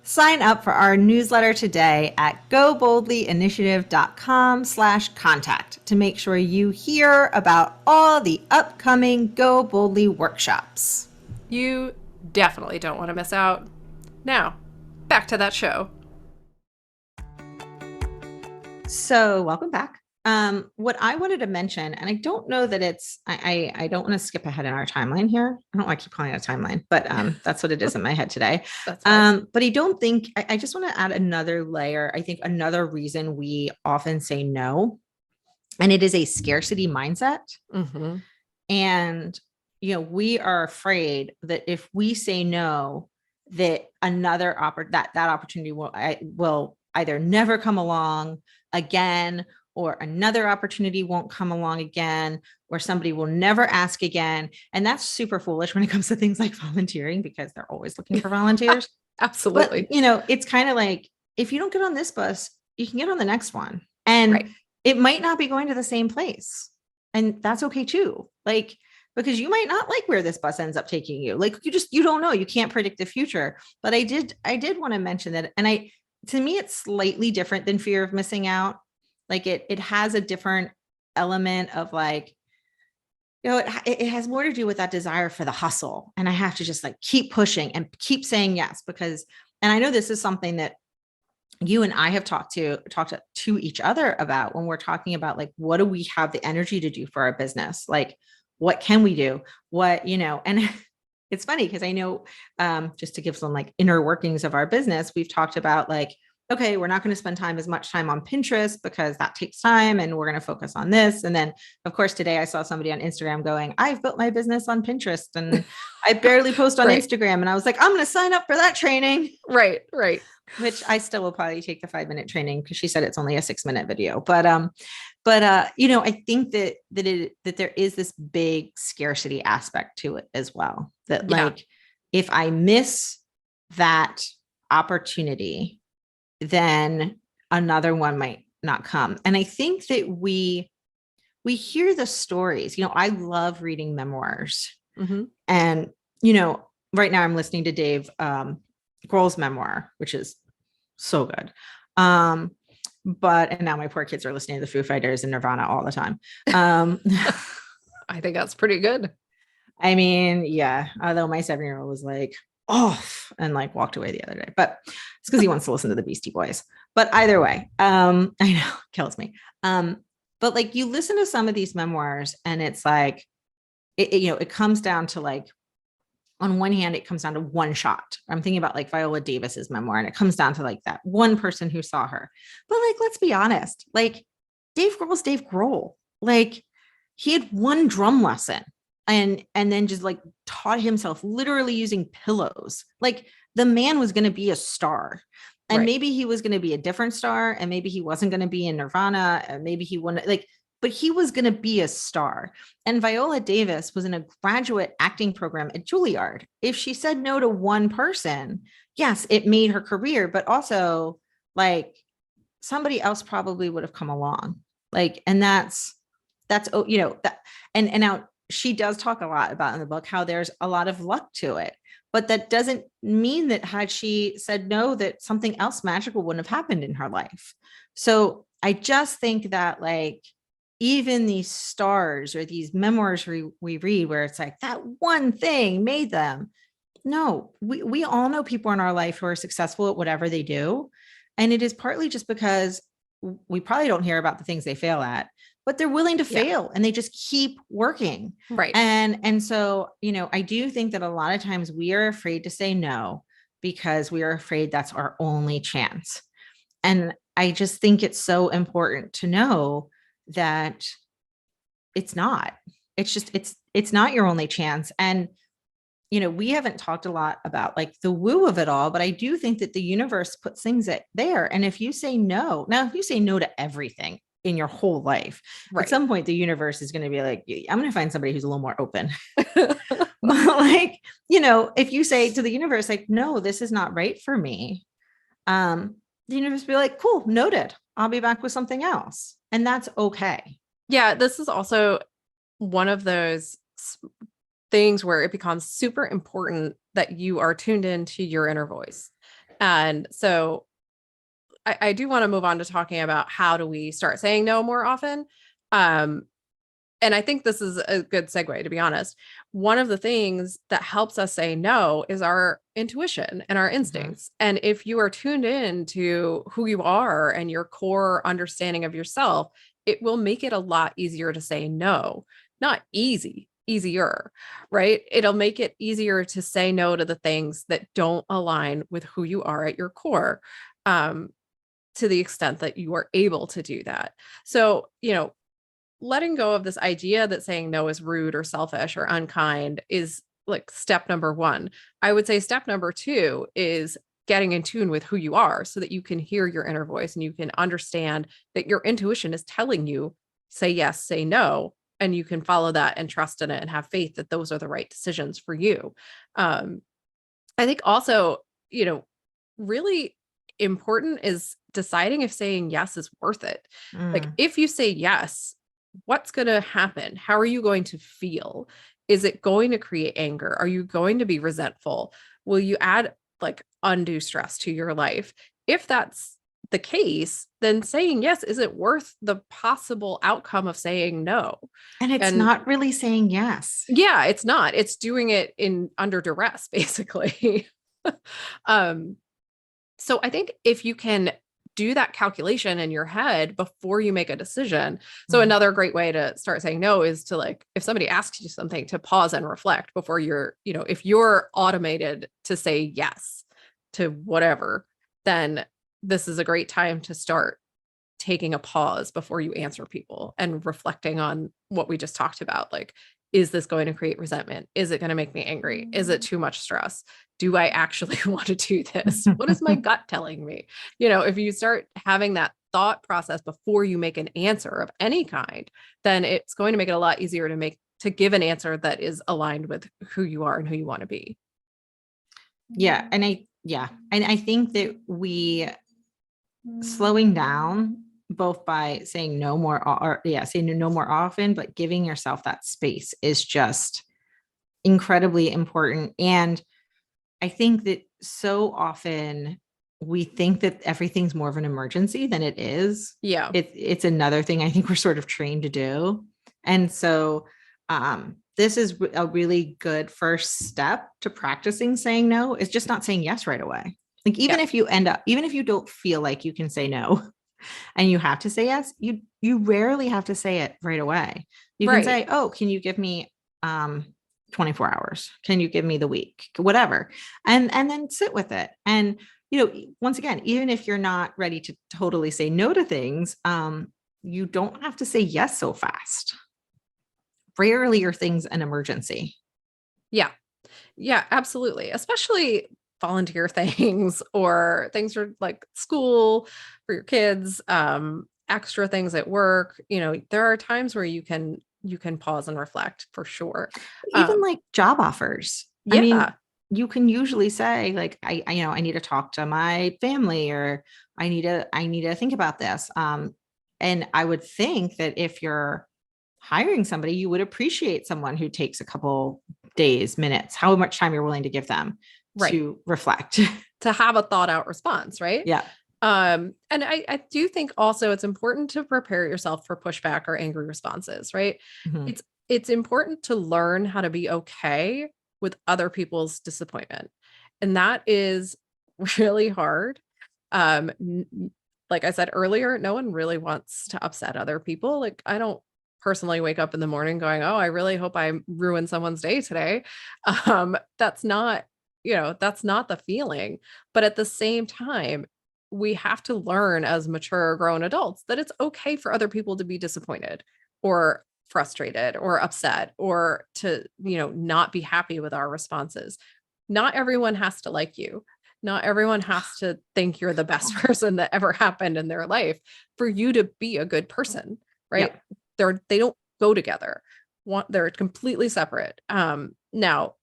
Sign up for our newsletter today at goboldlyinitiative.com/contact to make sure you hear about all the upcoming Go Boldly workshops. You definitely don't want to miss out. Now, back to that show. So welcome back. What I wanted to mention, and I don't know that I don't want to skip ahead in our timeline here. I don't want to keep calling it a timeline, but that's what it is in my head today. That's fine. But I don't think, I just want to add another layer. I think another reason we often say no, and it is a scarcity mindset. Mm-hmm. And, we are afraid that if we say no, that that opportunity will either never come along again, or another opportunity won't come along again, or somebody will never ask again. And that's super foolish when it comes to things like volunteering, because they're always looking for volunteers. Absolutely. But, it's kind of like, if you don't get on this bus, you can get on the next one. And it might not be going to the same place. And that's okay too. Like, because you might not like where this bus ends up taking you. Like, you don't know. You can't predict the future. But I did want to mention that. And to me, it's slightly different than fear of missing out. Like it has a different element of like, it has more to do with that desire for the hustle. And I have to just like keep pushing and keep saying yes, because, and I know this is something that you and I have talked to each other about when we're talking about like, what do we have the energy to do for our business? Like, what can we do? And it's funny because I know, just to give some like inner workings of our business, we've talked about like, okay, we're not going to spend as much time on Pinterest because that takes time, and we're going to focus on this. And then of course, today I saw somebody on Instagram going, I've built my business on Pinterest and I barely post on Instagram. And I was like, I'm going to sign up for that training. Right. Which I still will probably take the 5-minute training because she said it's only a 6-minute video. But I think that there is this big scarcity aspect to it as well. That like, if I miss that opportunity, then another one might not come. And I think that we hear the stories. I love reading memoirs. Mm-hmm. And, right now I'm listening to Dave Grohl's memoir, which is so good. And now my poor kids are listening to the Foo Fighters and Nirvana all the time. I think that's pretty good. I mean, yeah, although my 7-year-old was like off and like walked away the other day, but it's because he wants to listen to the Beastie Boys. But either way, I know, kills me. But like, you listen to some of these memoirs and it's like, it comes down to like, on one hand, it comes down to one shot. I'm thinking about like Viola Davis's memoir, and it comes down to like that one person who saw her. But like, let's be honest, like Dave Grohl's Dave Grohl. Like, he had one drum lesson and then just like taught himself literally using pillows. Like, the man was going to be a star. And maybe he was going to be a different star, and maybe he wasn't going to be in Nirvana, and maybe he wouldn't, like, but he was going to be a star. And Viola Davis was in a graduate acting program at Juilliard. If she said no to one person, yes, it made her career, but also like somebody else probably would have come along. Like, and that's, that, and now she does talk a lot about in the book how there's a lot of luck to it, but that doesn't mean that had she said no, that something else magical wouldn't have happened in her life. So I just think that like, even these stars or these memoirs we read where it's like that one thing made them. No, we all know people in our life who are successful at whatever they do. And it is partly just because we probably don't hear about the things they fail at, but they're willing to fail and they just keep working. Right. And so, I do think that a lot of times we are afraid to say no because we are afraid that's our only chance. And I just think it's so important to know that it's not. It's not your only chance. And we haven't talked a lot about like the woo of it all, but I do think that the universe puts things there. And if you say no to everything in your whole life, at some point the universe is going to be like, I'm going to find somebody who's a little more open. Like, if you say to the universe, like, no, this is not right for me, the universe will be like, cool, noted. I'll be back with something else. And that's okay. Yeah, this is also one of those things where it becomes super important that you are tuned into your inner voice. And so I do want to move on to talking about how do we start saying no more often. And I think this is a good segue, to be honest. One of the things that helps us say no is our intuition and our instincts. And if you are tuned in to who you are and your core understanding of yourself, it will make it a lot easier to say no. Not easy, easier, right? It'll make it easier to say no to the things that don't align with who you are at your core. To the extent that you are able to do that. So, letting go of this idea that saying no is rude or selfish or unkind is like step number one. I would say step number two is getting in tune with who you are so that you can hear your inner voice and you can understand that your intuition is telling you say yes, say no, and you can follow that and trust in it and have faith that those are the right decisions for you. I think also, really important is deciding if saying yes is worth it. Like if you say yes, what's going to happen? How are you going to feel? Is it going to create anger? Are you going to be resentful? Will you add like undue stress to your life? If that's the case, then saying yes isn't worth the possible outcome of saying no. And it's not really saying yes. Yeah, it's not. It's doing it in under duress, basically. So I think if you can do that calculation in your head before you make a decision. So another great way to start saying no is to like, if somebody asks you something, to pause and reflect before you're, if you're automated to say yes to whatever, then this is a great time to start taking a pause before you answer people and reflecting on what we just talked about. Like, is this going to create resentment? Is it going to make me angry? Is it too much stress? Do I actually want to do this? What is my gut telling me? If you start having that thought process before you make an answer of any kind, then it's going to make it a lot easier to give an answer that is aligned with who you are and who you want to be. Yeah. And I think that we slowing down both by saying no more saying no more often, but giving yourself that space is just incredibly important. And I think that so often we think that everything's more of an emergency than it is. Yeah. It's another thing I think we're sort of trained to do. And so this is a really good first step to practicing saying no, is just not saying yes right away. Like even if you don't feel like you can say no and you have to say yes, you rarely have to say it right away. You can say, oh, can you give me 24 hours? Can you give me the week? Whatever. And then sit with it. And, once again, even if you're not ready to totally say no to things, you don't have to say yes so fast. Rarely are things an emergency. Yeah. Yeah, absolutely. Especially volunteer things or things for like school for your kids, extra things at work. There are times where you can pause and reflect for sure. Even like job offers. Yeah. I mean, you can usually say like, I need to talk to my family, or I need to think about this. And I would think that if you're hiring somebody, you would appreciate someone who takes a couple days, minutes, how much time you're willing to give them to reflect, to have a thought out response. Right. Yeah. And I do think also it's important to prepare yourself for pushback or angry responses, right? It's important to learn how to be okay with other people's disappointment. And that is really hard. Like I said earlier, no one really wants to upset other people. Like I don't personally wake up in the morning going, oh, I really hope I ruin someone's day today. That's not the feeling. But at the same time, we have to learn as mature grown adults that it's okay for other people to be disappointed or frustrated or upset or to, not be happy with our responses. Not everyone has to like you. Not everyone has to think you're the best person that ever happened in their life for you to be a good person, right? Yep. They don't go together. They're completely separate. Now,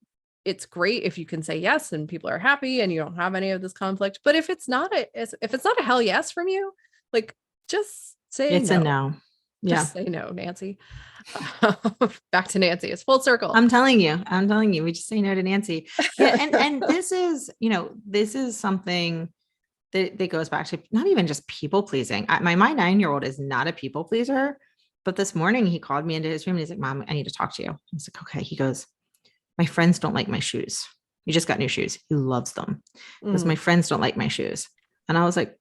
it's great if you can say yes and people are happy and you don't have any of this conflict. But if it's not a hell yes from you, like just say it's no. A no. Yeah. Just say no, Nancy. Back to Nancy. It's full circle. I'm telling you, we just say no to Nancy. Yeah. And this is something that goes back to not even just people pleasing. My 9-year-old is not a people pleaser, But this morning he called me into his room and he's like, Mom, I need to talk to you. I was like, okay. He goes, my friends don't like my shoes. He just got new shoes. He loves them. Because my friends don't like my shoes. And I was like,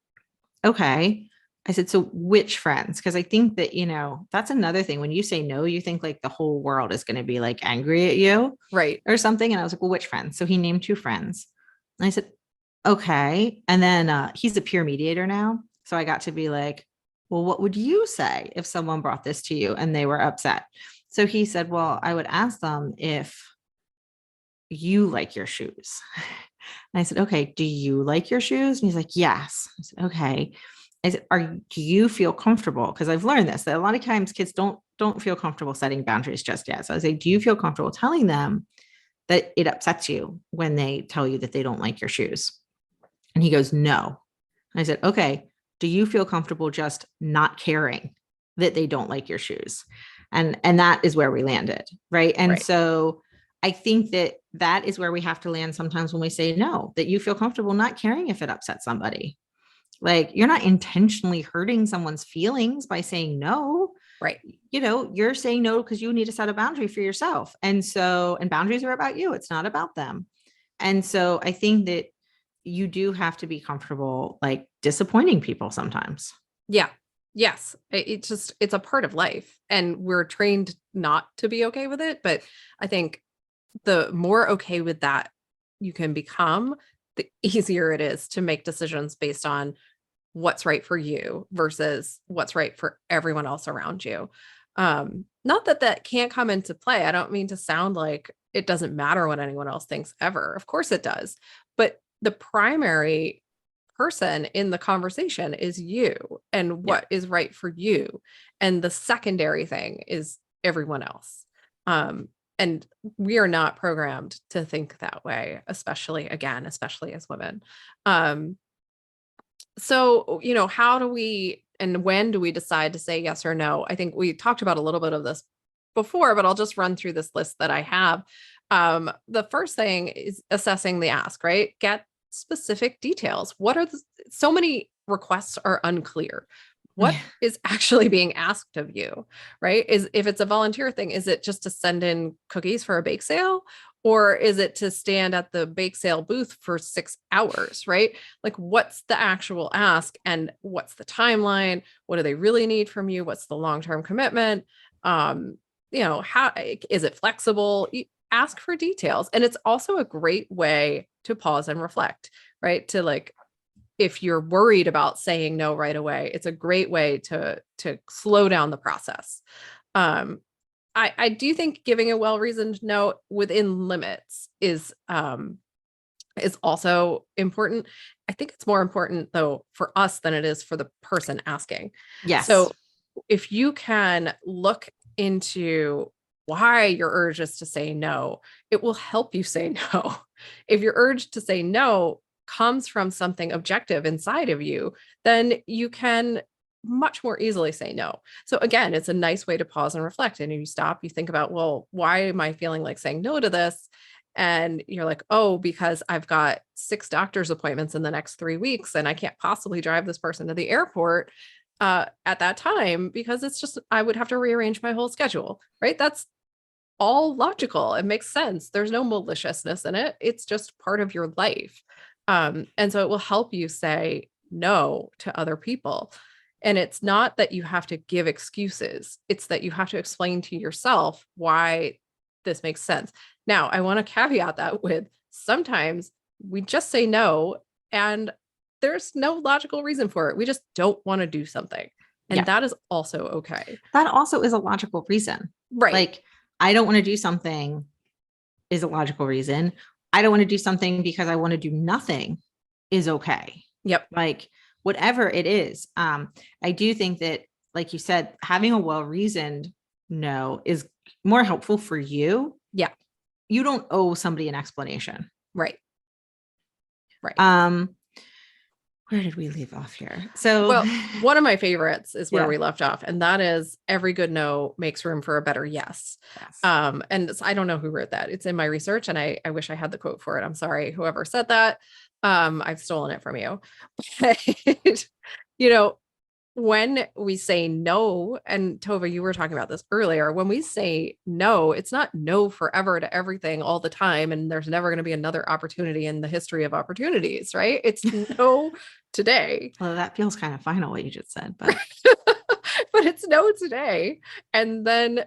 okay. I said, so which friends? Because I think that, that's another thing. When you say no, you think like the whole world is going to be like angry at you. Right. Or something. And I was like, well, which friends? So he named 2 friends. And I said, okay. And then he's a peer mediator now. So I got to be like, well, what would you say if someone brought this to you and they were upset? So he said, well, I would ask them if you like your shoes. And I said, okay, do you like your shoes? And he's like, yes. I said, okay. I said, do you feel comfortable? Because I've learned this, that a lot of times kids don't feel comfortable setting boundaries just yet. So I say, do you feel comfortable telling them that it upsets you when they tell you that they don't like your shoes? And he goes, no. And I said, okay, do you feel comfortable just not caring that they don't like your shoes? And that is where we landed. Right. And so I think that is where we have to land sometimes when we say no, that you feel comfortable not caring if it upsets somebody. Like, you're not intentionally hurting someone's feelings by saying no. Right. You're saying no because you need to set a boundary for yourself. And boundaries are about you. It's not about them. And so I think that you do have to be comfortable, like, disappointing people sometimes. Yeah. Yes. It's a part of life, and we're trained not to be okay with it. But I think the more okay with that you can become, the easier it is to make decisions based on what's right for you versus what's right for everyone else around you. Not that can't come into play. I don't mean to sound like it doesn't matter what anyone else thinks ever. Of course it does. But the primary person in the conversation is you and what is right for you. And the secondary thing is everyone else. And we are not programmed to think that way, especially as women. So, how do we and when do we decide to say yes or no? I think we talked about a little bit of this before, but I'll just run through this list that I have. The first thing is assessing the ask, right? Get specific details. So many requests are unclear. What is actually being asked of you, right? If it's a volunteer thing, is it just to send in cookies for a bake sale? Or is it to stand at the bake sale booth for 6 hours, right? Like, what's the actual ask and what's the timeline? What do they really need from you? What's the long-term commitment? How is it flexible? Ask for details. And it's also a great way to pause and reflect, right? To, like, if you're worried about saying no right away, it's a great way to slow down the process. I do think giving a well-reasoned no within limits is also important. I think it's more important, though, for us than it is for the person asking. Yes. So if you can look into why your urge is to say no, it will help you say no. If your urge to say no comes from something objective inside of you, then you can much more easily say no. So again, it's a nice way to pause and reflect. And you stop, you think about, well, why am I feeling like saying no to this? And you're like, oh, because I've got 6 doctor's appointments in the next 3 weeks and I can't possibly drive this person to the airport at that time, because I would have to rearrange my whole schedule, right? That's all logical. It makes sense. There's no maliciousness in it. It's just part of your life. And so it will help you say no to other people. And it's not that you have to give excuses. It's that you have to explain to yourself why this makes sense. Now, I want to caveat that with sometimes we just say no and there's no logical reason for it. We just don't want to do something. And that is also okay. That also is a logical reason. Right. Like, I don't want to do something is a logical reason. I don't want to do something because I want to do nothing is okay. Yep. Like, whatever it is. I do think that, like you said, having a well-reasoned no is more helpful for you. Yeah. You don't owe somebody an explanation. Right. Where did we leave off here? So, well, one of my favorites is where we left off, and that is every good no makes room for a better yes. And I don't know who wrote that. It's in my research, and I wish I had the quote for it. I'm sorry, whoever said that. I've stolen it from you. But, when we say no, and Tova, you were talking about this earlier, when we say no, it's not no forever to everything all the time. And there's never going to be another opportunity in the history of opportunities, right? It's no today. Well, that feels kind of final what you just said, but But it's no today. And then,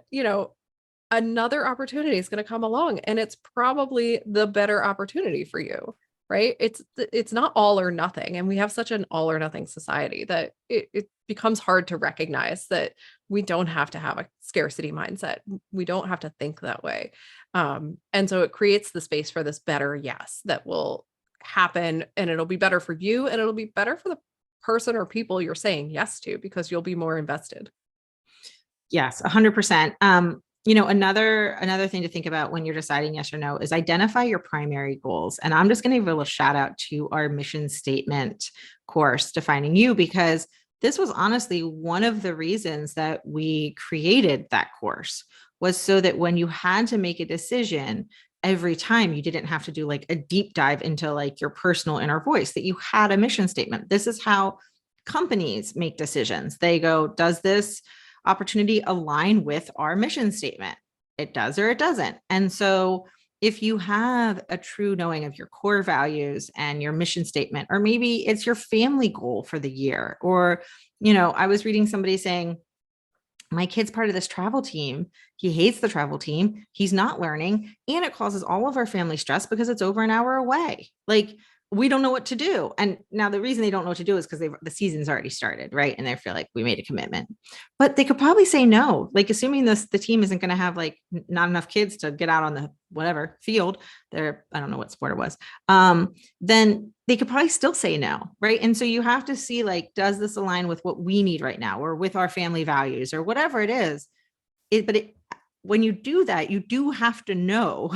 another opportunity is going to come along and it's probably the better opportunity for you, right? It's not all or nothing, and we have such an all or nothing society that it becomes hard to recognize that we don't have to have a scarcity mindset. We don't have to think that way. And so it creates the space for this better yes that will happen, and it'll be better for you and it'll be better for the person or people you're saying yes to, because you'll be more invested. yes, 100%. Another thing to think about when you're deciding yes or no is identify your primary goals. And I'm just going to give a little shout out to our mission statement course, Defining You, because this was honestly one of the reasons that we created that course, was so that when you had to make a decision every time, you didn't have to do like a deep dive into like your personal inner voice, that you had a mission statement. This is how companies make decisions. They go, does this opportunity align with our mission statement? It does or it doesn't. And so if you have a true knowing of your core values and your mission statement, or maybe it's your family goal for the year, or, I was reading somebody saying, my kid's part of this travel team. He hates the travel team. He's not learning. And it causes all of our family stress because it's over an hour away. Like, we don't know what to do. And now the reason they don't know what to do is because the season's already started, right? And they feel like we made a commitment, but they could probably say no, like assuming the team isn't going to have like not enough kids to get out on the whatever field there. I don't know what sport it was. Then they could probably still say no, right? And so you have to see, like, does this align with what we need right now, or with our family values, or whatever it is. When you do that, you do have to know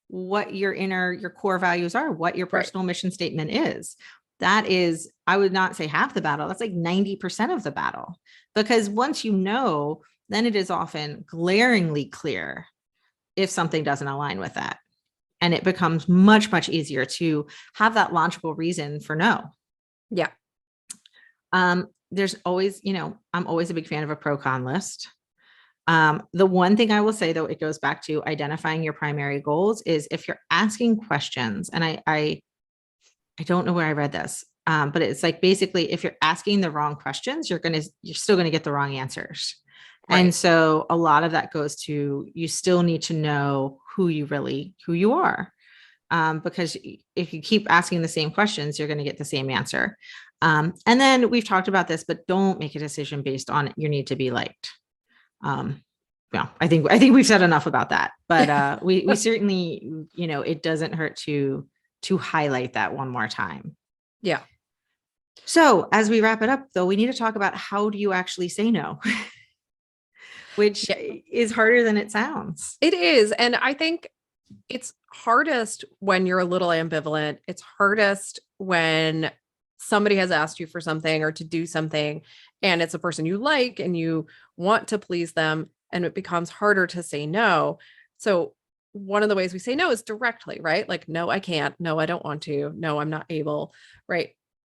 what your core values are, what your personal mission statement is. That is, I would not say half the battle. That's like 90% of the battle, because once you know, then it is often glaringly clear if something doesn't align with that. And it becomes much, much easier to have that logical reason for no. Yeah. There's always, I'm always a big fan of a pro-con list. The one thing I will say, though, it goes back to identifying your primary goals, is if you're asking questions, and I don't know where I read this, but it's like, basically, if you're asking the wrong questions, you're still going to get the wrong answers. Right. And so a lot of that goes to, you still need to know who you are. Because if you keep asking the same questions, you're going to get the same answer. And then we've talked about this, but don't make a decision based on your need to be liked. I think we've said enough about that, but we certainly, it doesn't hurt to highlight that one more time. Yeah. So as we wrap it up, though, we need to talk about, how do you actually say no? Which is harder than it sounds. It is. And I think it's hardest when you're a little ambivalent. It's hardest when somebody has asked you for something or to do something, and it's a person you like and you want to please them, and it becomes harder to say no. So one of the ways we say no is directly, right? Like, no, I can't. No, I don't want to. No, I'm not able. Right.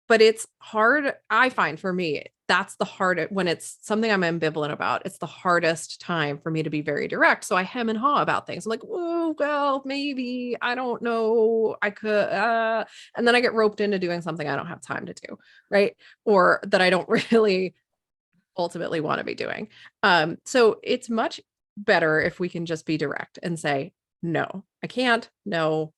But it's hard. I find, for me, that's the hardest when it's something I'm ambivalent about. It's the hardest time for me to be very direct. So I hem and haw about things. I'm like, oh, well, maybe, I don't know, I could, and then I get roped into doing something I don't have time to do. Right. Or that I don't really ultimately want to be doing. So it's much better if we can just be direct and say, no, I can't. No,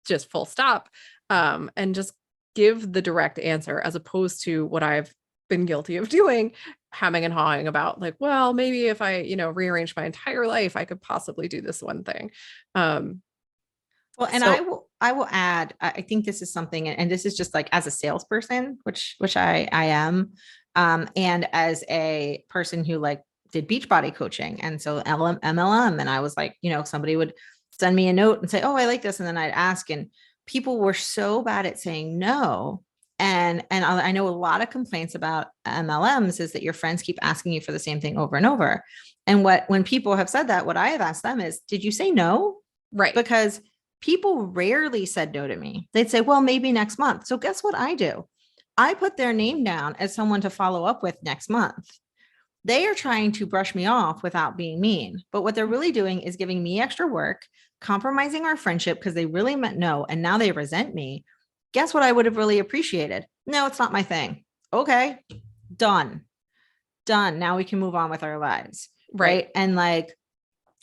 just full stop. And just give the direct answer, as opposed to what I've been guilty of doing, hemming and hawing about, like, well, maybe if I, rearrange my entire life, I could possibly do this one thing. Well, and so, I will add, I think this is something, and this is just like, as a salesperson, which I am, and as a person who like did Beachbody coaching, and so MLM, and I was like, somebody would send me a note and say, oh, I like this, and then I'd ask, and people were so bad at saying no. And I know a lot of complaints about MLMs is that your friends keep asking you for the same thing over and over. And when people have said that, what I have asked them is, did you say no? Right. Because people rarely said no to me. They'd say, well, maybe next month. So guess what I do? I put their name down as someone to follow up with next month. They are trying to brush me off without being mean. But what they're really doing is giving me extra work, compromising our friendship because they really meant no. And now they resent me. Guess what I would have really appreciated? No, it's not my thing. Okay, done. Done. Now we can move on with our lives. Right. And like,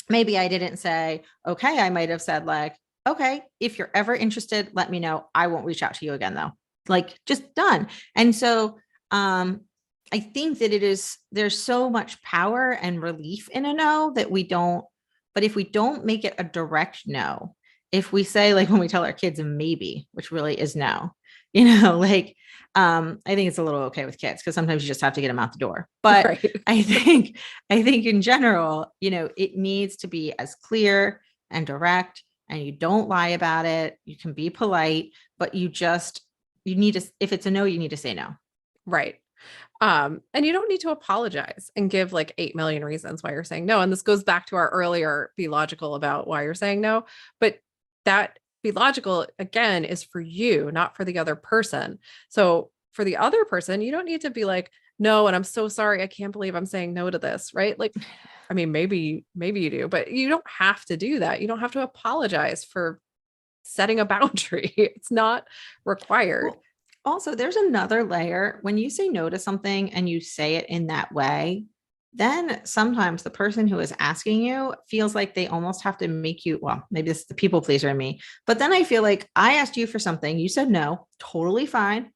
maybe I didn't say, okay, I might have said, like, okay, if you're ever interested, let me know. I won't reach out to you again, though. Like, just done. And so, I think that there's so much power and relief in a no that we don't, but if we don't make it a direct no, if we say, like, when we tell our kids a maybe, which really is no, like, I think it's a little okay with kids because sometimes you just have to get them out the door. But right. I think in general, it needs to be as clear and direct, and you don't lie about it. You can be polite, but you need to, if it's a no, you need to say no. Right. And you don't need to apologize and give like 8 million reasons why you're saying no. And this goes back to our earlier be logical about why you're saying no. But that be logical, again, is for you, not for the other person. So for the other person, you don't need to be like, no, and I'm so sorry. I can't believe I'm saying no to this. Right. Like, I mean, maybe you do, but you don't have to do that. You don't have to apologize for setting a boundary. It's not required. Well, also, there's another layer. When you say no to something and you say it in that way, then sometimes the person who is asking you feels like they almost have to make you, well, maybe it's the people pleaser in me, but then I feel like I asked you for something, you said no, totally fine.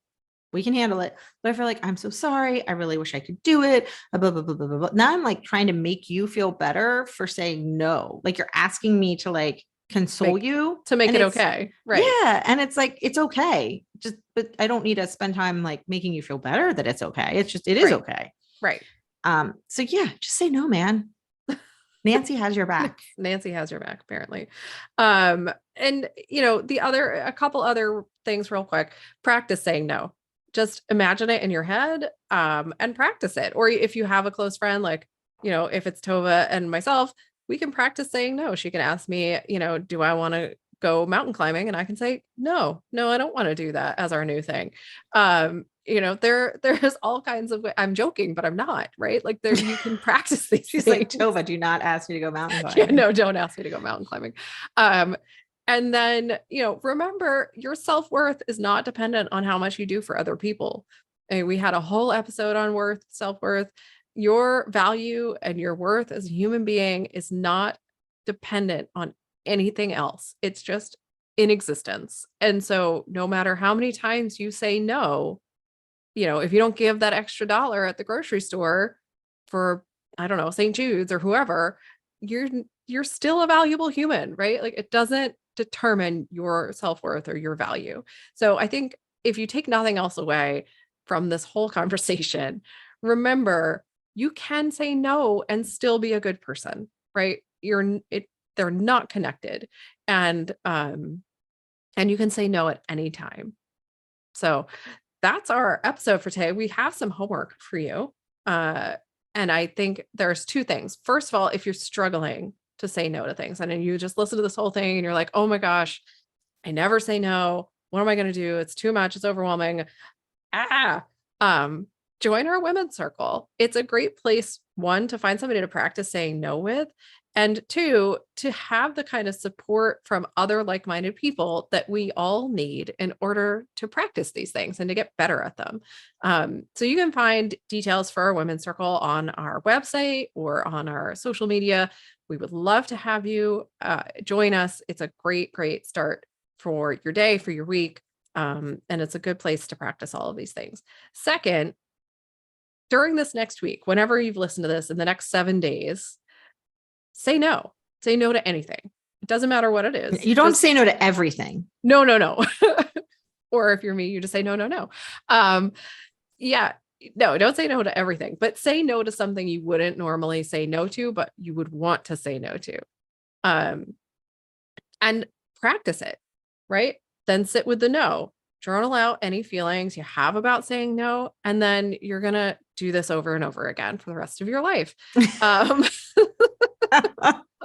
We can handle it. But I feel like, I'm so sorry. I really wish I could do it. Blah, blah, blah, blah, blah. Now I'm like trying to make you feel better for saying no. Like you're asking me to like console you to make it okay. Right. Yeah. And it's like, it's okay. But I don't need to spend time like making you feel better that it's okay. It's just, it is okay. Right. So yeah, just say no, man. Nancy has your back. Nancy has your back, apparently. And a couple other things real quick. Practice saying no. Just imagine it in your head, and practice it. Or if you have a close friend, like, if it's Tovah and myself, we can practice saying no. She can ask me, do I want to go mountain climbing? And I can say, no, I don't want to do that as our new thing. There's all kinds of, I'm joking, but I'm not, right? Like you can practice these She's things. like, Tovah, do not ask me to go mountain climbing. Yeah, no, don't ask me to go mountain climbing. And then, remember your self-worth is not dependent on how much you do for other people. And we had a whole episode on self-worth. Your value and your worth as a human being is not dependent on anything else. It's just in existence. And so no matter how many times you say no, if you don't give that extra dollar at the grocery store for, I don't know, St. Jude's or whoever, you're still a valuable human, right? Like it doesn't determine your self-worth or your value. So I think if you take nothing else away from this whole conversation, remember you can say no and still be a good person, right? They're not connected. And you can say no at any time. So that's our episode for today. We have some homework for you. And I think there's two things. First of all, if you're struggling to say no to things and then you just listen to this whole thing and you're like, oh my gosh, I never say no. What am I going to do? It's too much. It's overwhelming. Join our women's circle. It's a great place, one, to find somebody to practice saying no with, and two, to have the kind of support from other like-minded people that we all need in order to practice these things and to get better at them. So you can find details for our women's circle on our website or on our social media. We would love to have you join us. It's a great, great start for your day, for your week. And it's a good place to practice all of these things. Second, during this next week, whenever you've listened to this in the next 7 days, say no to anything. It doesn't matter what it is. You don't say no to everything. No. Or if you're me, you just say no. Yeah, no, don't say no to everything, but say no to something you wouldn't normally say no to, but you would want to say no to. And practice it, right? Then sit with the no. Journal out any feelings you have about saying no, and then you're going to do this over and over again for the rest of your life. I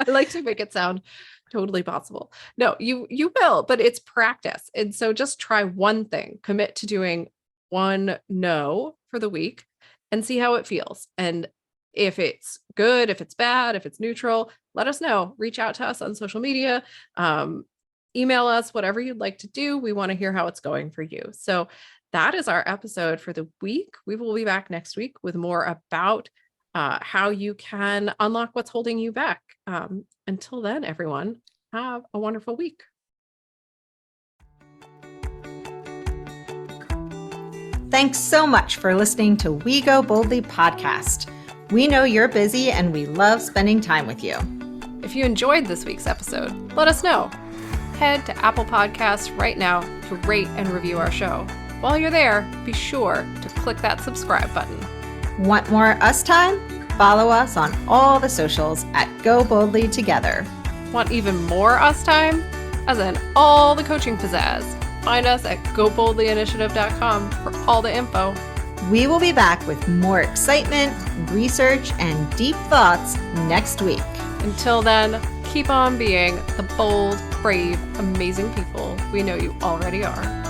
like to make it sound totally possible. No, you will, but it's practice. And so just try one thing, commit to doing one no for the week and see how it feels. And if it's good, if it's bad, if it's neutral, let us know. Reach out to us on social media, email us, whatever you'd like to do. We want to hear how it's going for you. So that is our episode for the week. We will be back next week with more about how you can unlock what's holding you back. Until then, everyone, have a wonderful week. Thanks so much for listening to We Go Boldly podcast. We know you're busy and we love spending time with you. If you enjoyed this week's episode, let us know. Head to Apple Podcasts right now to rate and review our show. While you're there, be sure to click that subscribe button. Want more us time? Follow us on all the socials at Go Boldly Together. Want even more us time? As in all the coaching pizzazz. Find us at goboldlyinitiative.com for all the info. We will be back with more excitement, research, and deep thoughts next week. Until then, keep on being the bold, brave, amazing people we know you already are.